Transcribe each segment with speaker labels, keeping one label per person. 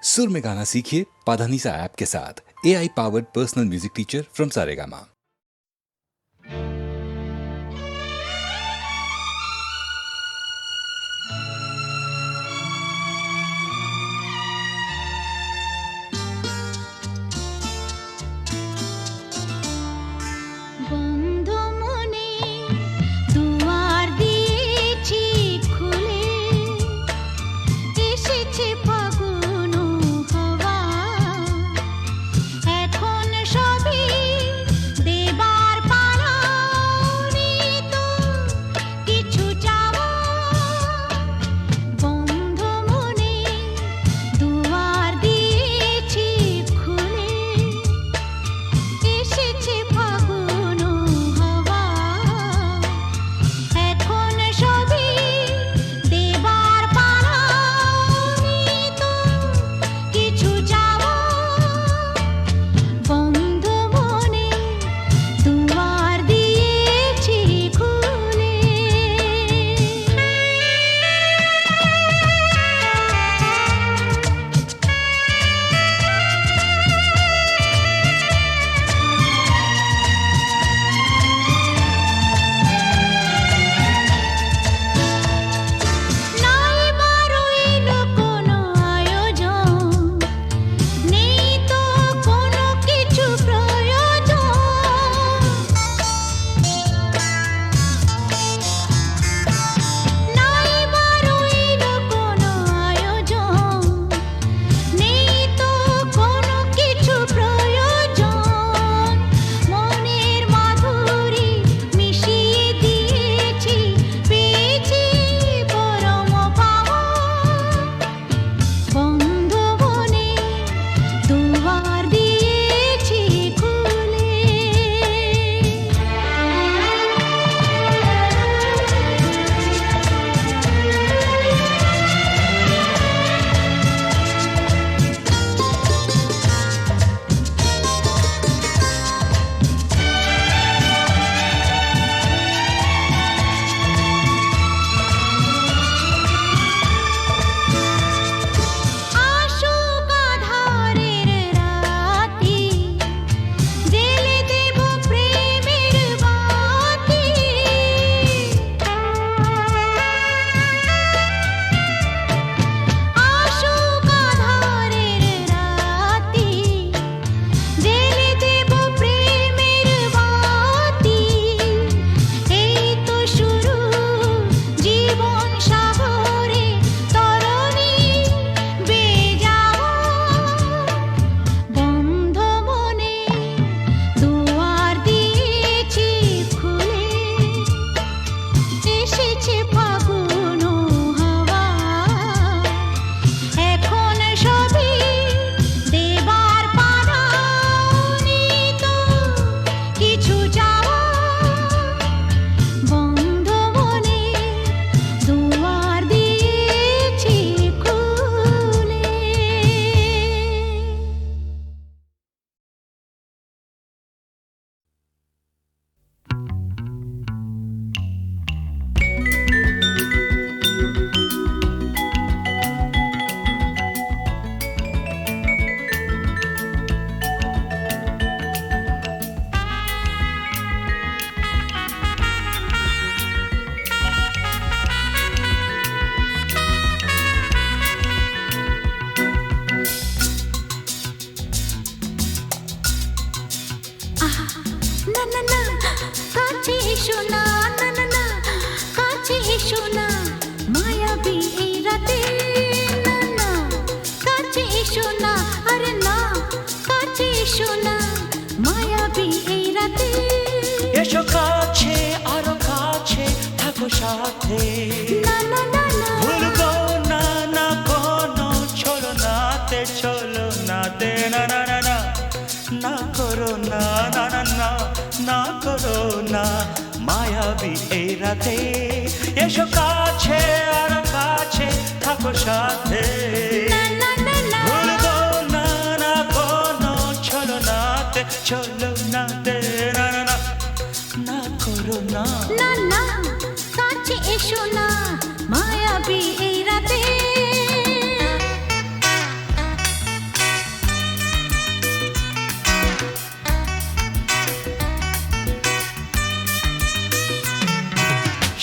Speaker 1: सुर में गाना सीखिए पाधानीसा ऐप के साथ। AI powered personal music teacher from Saregama.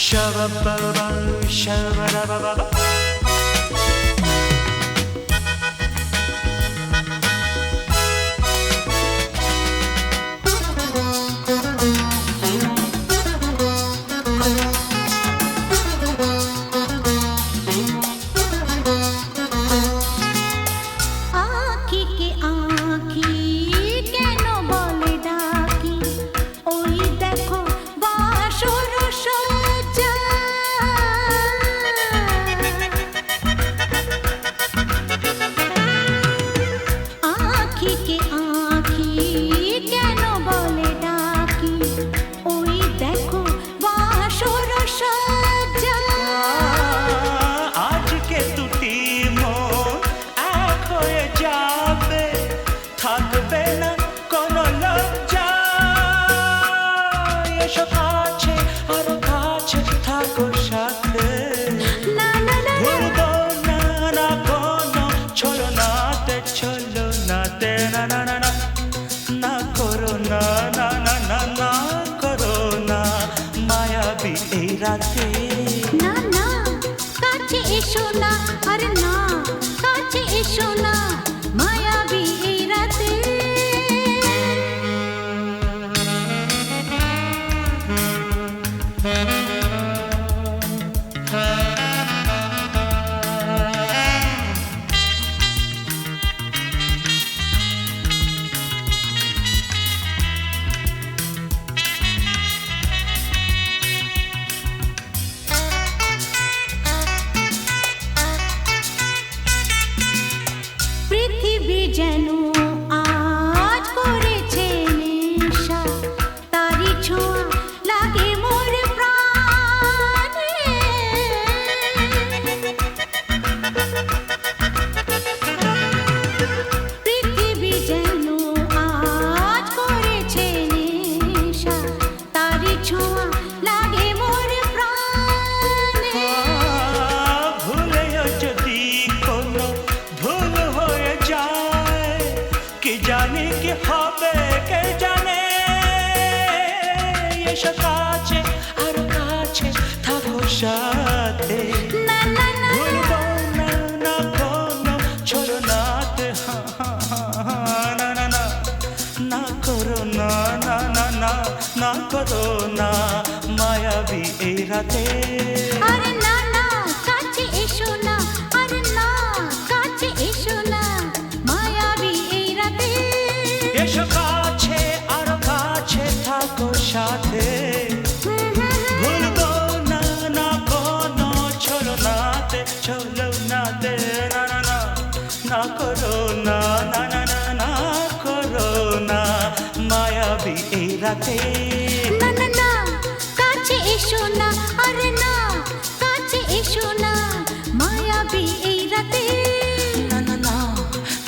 Speaker 2: Shabba-ba-ba, shabba-da-ba-ba-ba.
Speaker 3: आँखी के आँखी केनो बोले डाकी ओई देखो बासुर सज्जा आँखी के आँखी केनो बोले डाकी ओई देखो बासुर सज्जा
Speaker 2: আজ কে দুটি মন এক হয়ে যাবে, থাকবে না কোনো লজ্জা। এসো কাছে, আরো কাছে থাকো সাথে।
Speaker 3: না না না
Speaker 2: ভুলবো না না কোনো ছলনাতে, ছলনাতে না না না না। না করো না না না না না করো না মায়াবী এই রাতে।
Speaker 3: না না কাছে এসো না আরে না কাছে এসো না মায়াবী এই রাতে পৃথিবী যেন আজ করেছে নেশা তারি ছোঁয়া লাগে মোর প্রাণে পৃথিবী যেন আজ করেছে নেশা তারি ছোঁয়া লাগে মোর প্রাণে
Speaker 2: ভুলেও যদি কোনো ভুল হয়ে যায়, কি জানি কি হবে কে জানে। এসো কাছে আরো কাছে থাকো সাথে।
Speaker 3: না না না
Speaker 2: ভুলবো না না কোনো ছলনাতে, না না না না করো না না না না না করো না মায়াবী এই রাতে।
Speaker 3: আরে না না কাছে এসো না আরে না কাছে এসো না মায়াবী এই রাতে
Speaker 2: এসো কাছে আরো কাছে থাকো সাথে। ভুলবো না না কোনো ছলনাতে, ছলনাতে না না না না করো না না না না না করো না মায়াবী এই রাতে।
Speaker 3: না না না কাছে এসো না আরে না কাছে এসো না মায়াবী এই রাতে
Speaker 2: না না না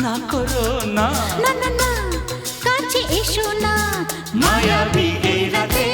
Speaker 2: না করো না
Speaker 3: না না না কাছে এসো না
Speaker 2: মায়াবী এই রাতে।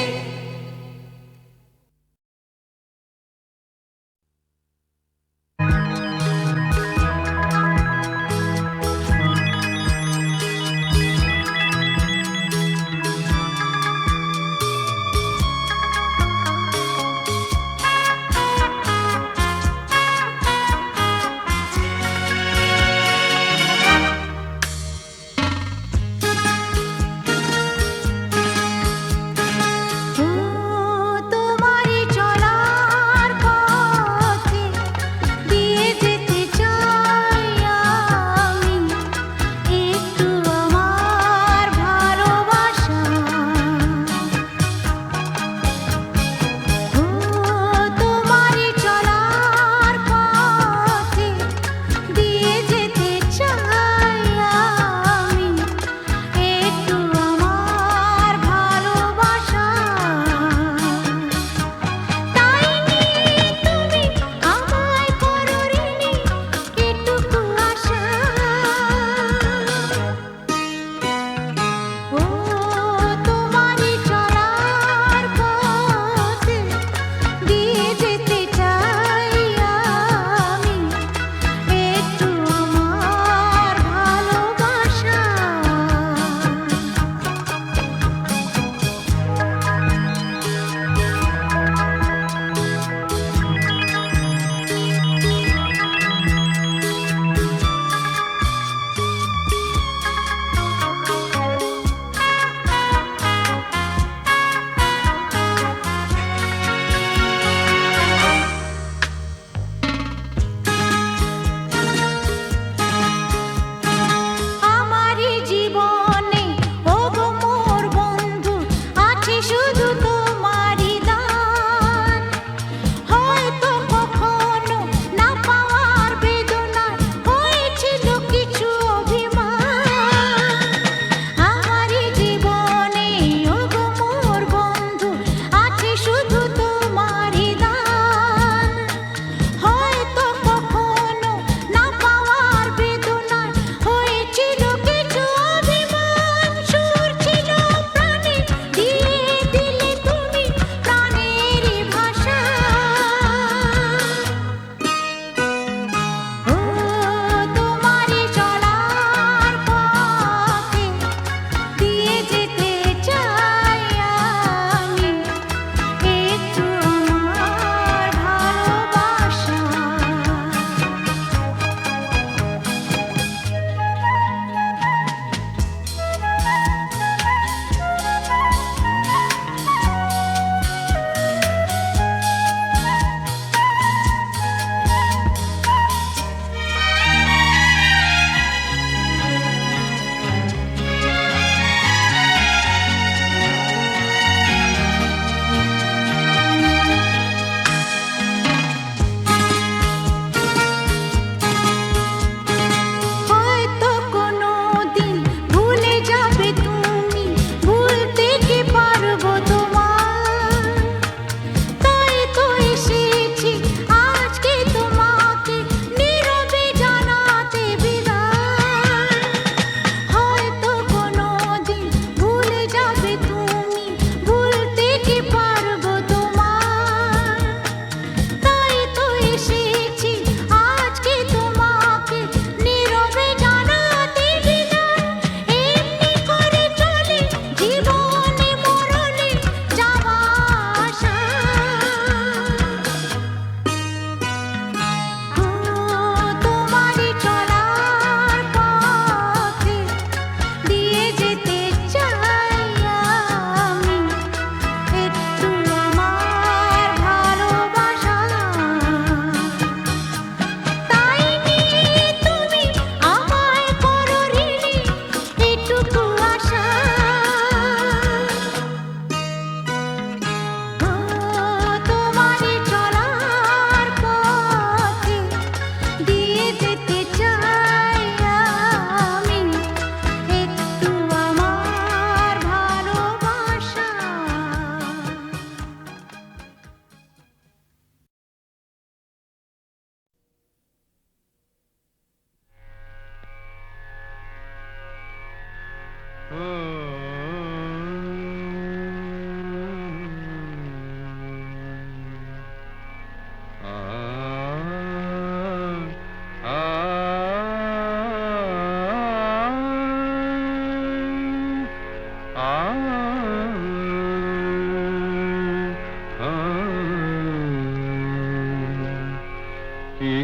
Speaker 4: কি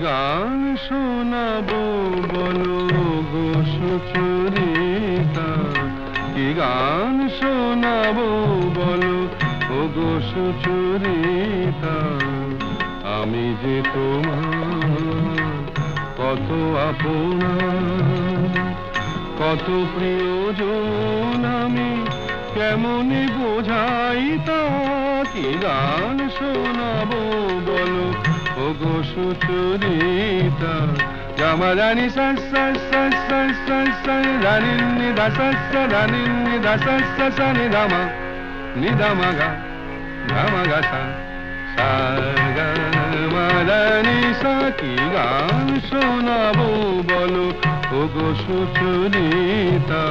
Speaker 4: গান শোনাবো বলো গো সুচরিতা, কি গান শোনাবো বলো ও গো সুচরিতা, আমি যে তোমার কত আপনা, কত প্রিয়জন আমি কেমনে বোঝাই তা, কি গান শোনাবো বলো ও গো সুচরিতা। গামারানি সা সা সা সা সা সা রানি নি দা সা সা রানি নি দা সা সা সা নি দা মা গা সা সা গা মা রানি সা, কি গান শোনাবো বলো ও গো সুচরিতা।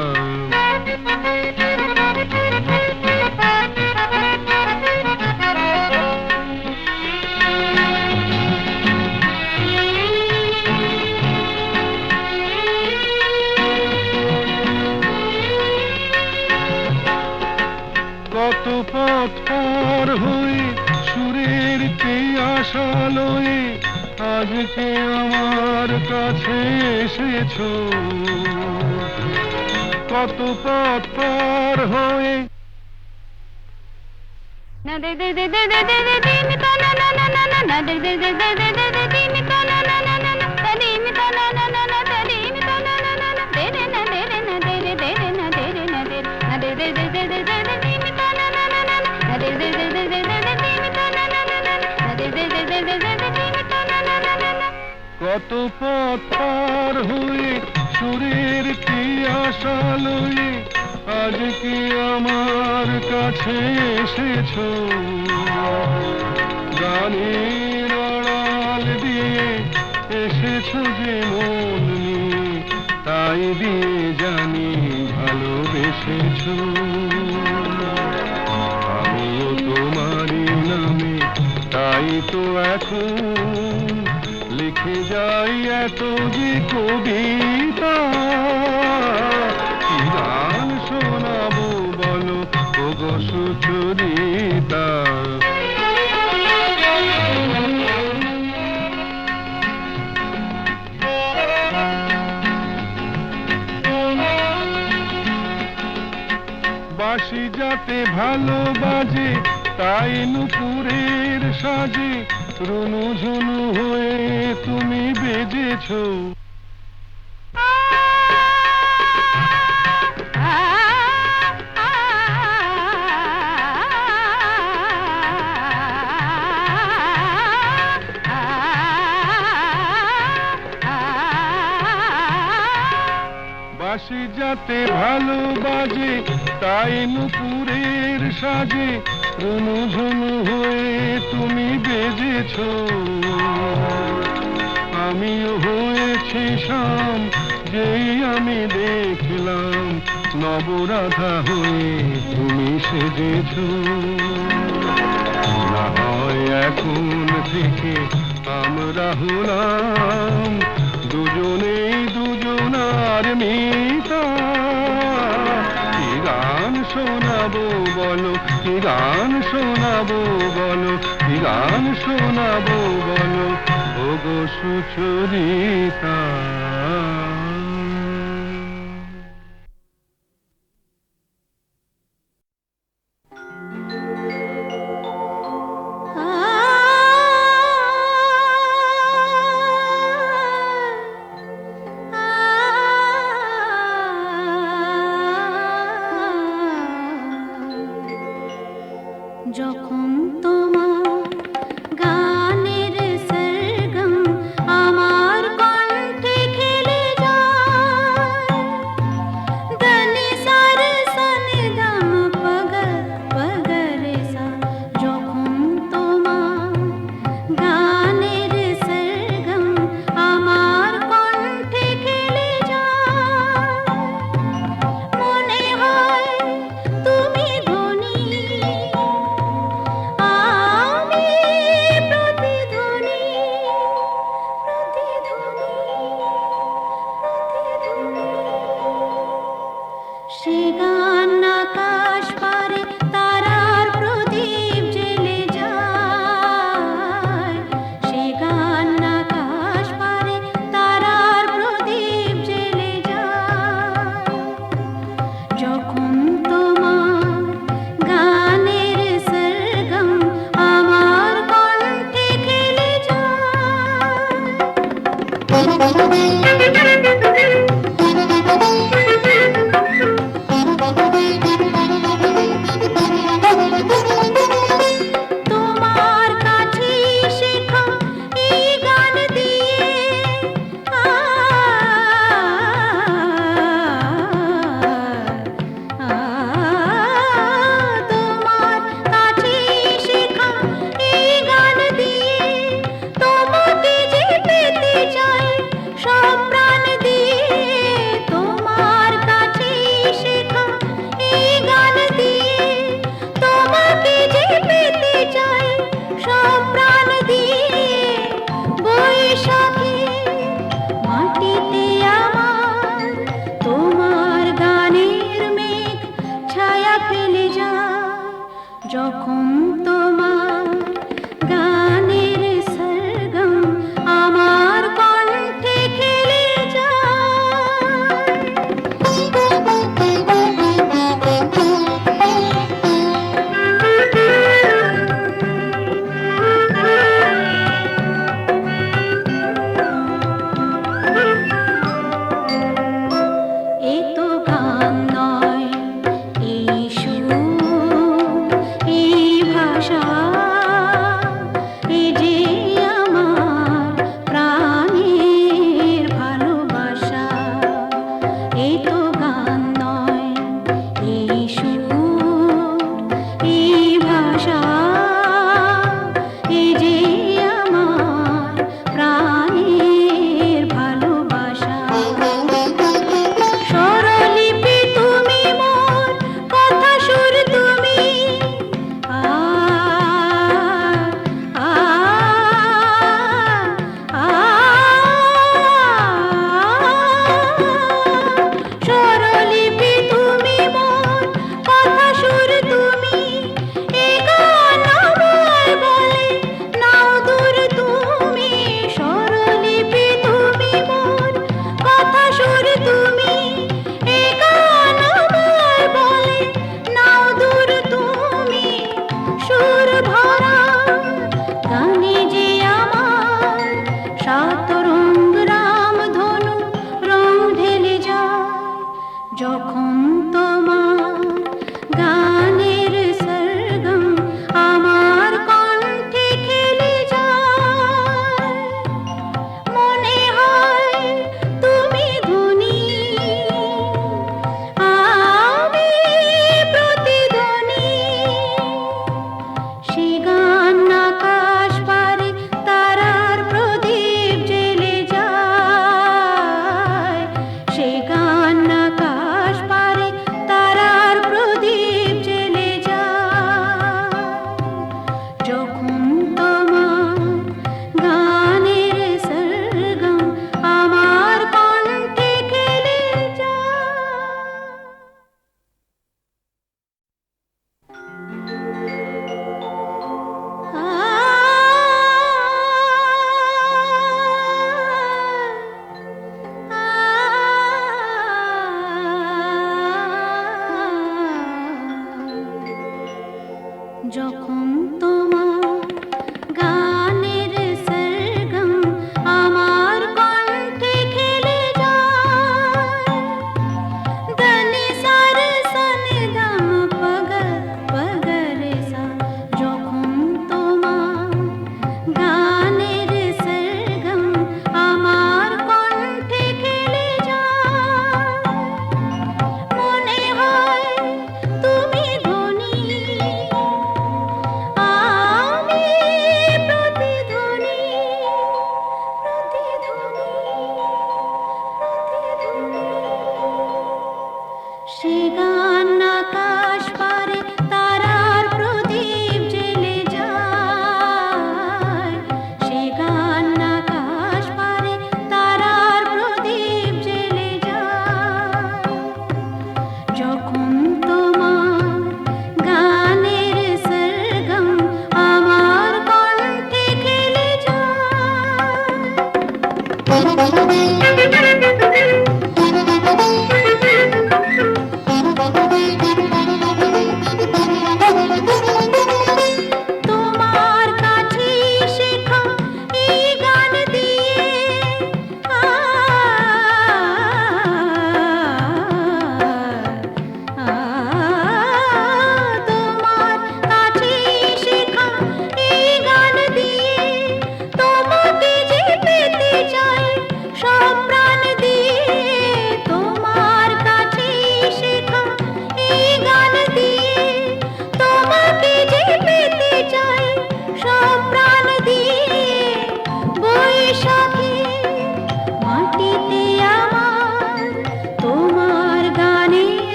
Speaker 4: কত পথ পার হয়ে সুরের আশা লয়ে আজকে আমার কাছে এসেছো, কত পথ পার হয়ে
Speaker 3: না দে দে দে দে দে দে দে দিন তা না না না না না না দে দে দে দে দে দে দে দিন তা না না না না না তা দিন তা না না না না তা দিন তা না না না না দে রে না দে রে না দে রে দে রে না দে রে না দে না দে দে দে দে দে দে দে দিন তা না না না না না দে দে দে দে দে দে দে দিন তা না না না না না দে দে দে দে দে দে দে দিন তা না না না না।
Speaker 4: কত পথ পার হয়ে সুরের আশা লয়ে আজকে আমার কাছে এসেছো, গানের আড়াল দিয়ে এসেছো যে মন নিয়ে, তাই দিয়ে জানি ভালোবেসেছো। আমিও তোমারই নামে তাই তো এখন লিখে যাই এত যে কবিতা, কি গান শোনাবো বলো ও গো সুচরিতা। বাঁশি যাতে ভালো বাজে তাই নুপুরের সাজে রুনু ঝুনু হয়ে তুমি বেজেছো, বাঁশি যাতে ভালো বাজে তাই নুপুরের সাজে রুনু ঝুনু হয়ে তুমি বেজেছো, আমিও হয়েছি শাম যেই আমি দেখলাম নবরাধা হয়ে তুমি সেজেছো। না হয় এখন থেকে আমরা হলাম দুজনেই দুজনার মিতা, কি গান শোনাবো বলো, কি গান শোনাবো বলো, কি গান শোনাবো বলো ও গো সুচরিতা।
Speaker 3: যখন তোমার গানের সরগম আমার কণ্ঠে খেলে যায় সে গান আকাশ পারে তারার প্রদীপ জেলে যায়, সে গান আকাশ পারে তারার প্রদীপ জেলে যায়। যখন তোমার গানের সরগম আমার কণ্ঠে খেলে তোমার কাছে শেখা এই গান দিয়ে তোমার কাছে শেখা এই গান দিয়ে তোমাকে যে পেতে চাই সব প্রাণ দিয়ে। তোমার কাছে শেখা এই গান দিয়ে তোমাকে যে পেতে চাই সব প্রাণ দিয়ে। বৈশাখে মাটিতে আমার তোমার গানের মেঘ ছায়া ফেলে যায়, যখন তোমার গানের সরগম আমার কণ্ঠে খেলে এ তো গান নয়, এই সুর, এই ভাষা, এ যে আমার প্রাণের ভালোবাসা। এ তো গান নয়, এই সুর, এই ভাষা, এ যে আমার প্রাণের ভালোবাসা। স্বরলিপি তুমি মোর, কথা সুর তুমি, স্বরলিপি তুমি মোর, কথা সুর তুমি। এ গান আমায় বলে নাও দূর তুমি, স্বরলিপি তুমি মোর, কথা সুর তুমি। এ গান আমায় বলে নাও দূর তুমি, সুর ভরা গানে যে আমার সাত রঙ রামধনু রং ঢেলে যায়। যখন তোমার গানের সরগম আমার কণ্ঠে খেলে যায়, মনে হয় তুমি ধ্বনি, আমি প্রতিধ্বনি। সে গান আকাশ পারে তারার প্রদীপ জেলে যায়, সে গান আকাশ পারে তারার প্রদীপ জেলে যায়। যখন তোমার গানের সরগম আমার কণ্ঠে খেলে যখন তোমার গানের সরগম আমার কণ্ঠে খেলে যায়। দনি সার সনি দম পগ পগ রে সা, যখন তোমার গানের সরগম আমার কণ্ঠে খেলে যায়, মনে হয় তুমি ধ্বনি, আমি প্রতিধ্বনি, প্রতিধ্বনি, প্রতিধ্বনি। সে গান আকাশ পারে তারার প্রদীপ জেলে যায়, সে গান আকাশ পারে তারার প্রদীপ জেলে যায়।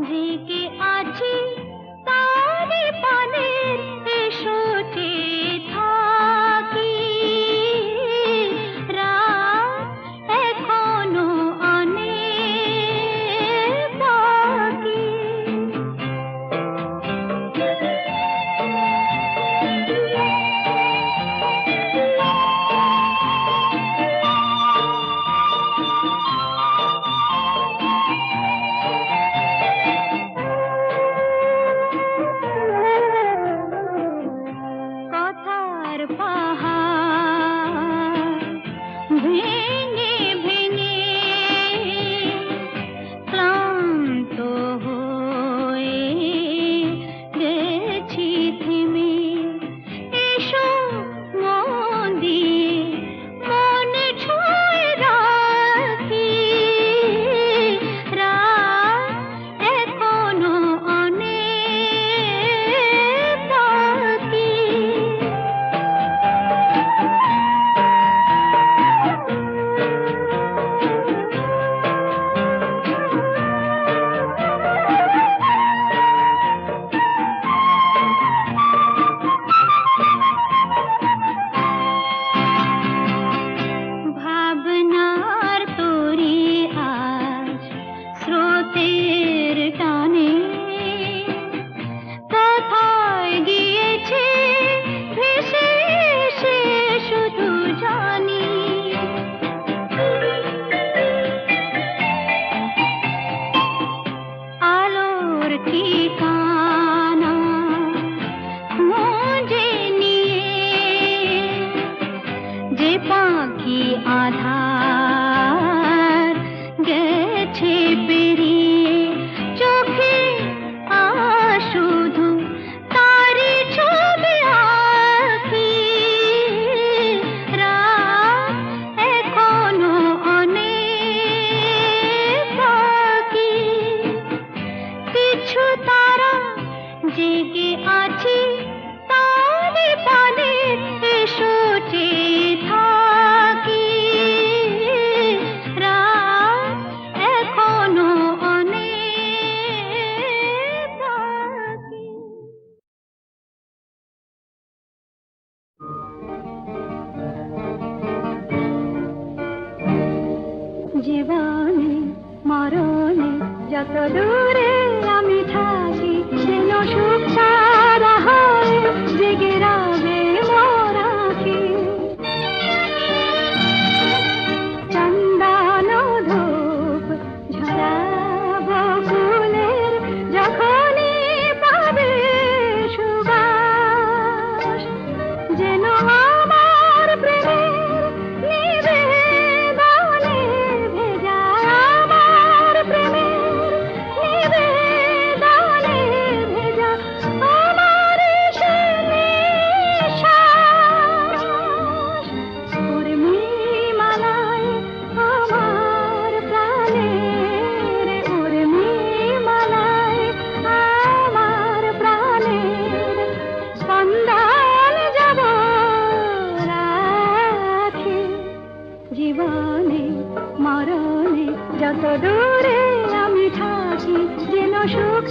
Speaker 3: জেগে আছি তারে পানের এসো চেয়ে থাকি রাত এখনো অনেক বাকি কথার পাহাড় ভেঙে ভেঙে ক্লান্ত হয়ে গেছি থেমে এসো মন দিয়ে মনে ছুঁয়ে রাখি রাত এখনো অনেক বাকি ভাবনার তরি আজ স্রোতের টানে কোথায় গিয়েছে ভেসে এসে শুধু জানি আলোর ঠিকানা খুঁজে নিয়ে যে পাখি আধার গেছে পেরিয়ে চোখে শুধু তারি ছবি আঁকি রাত এখনো অনেক বাকি কিছু তারা জেগে আছি তারে পানে এসো চেয়ে থাকি রাত এখনো অনেক বাকি জীবনে মরণে যত দূরে আমি থাকি যেন সুখ সারা হয় জেগে রবে মোরাকি চন্দন ধূপ ঝরাবো ফুলের যখনই পাবে সুবাস যেন আমার প্রেমের নিবেদনে ভেজা আমার প্রেমের নিবেদনে ভেজা আমার সে নিঃশ্বাস উর্মিমালায় আমার প্রাণের উর্মিমালায় আমার প্রাণের স্পন্দন যাব রাখি জীবনে মরণে যত দূরে আমি থাকি যেন সুখ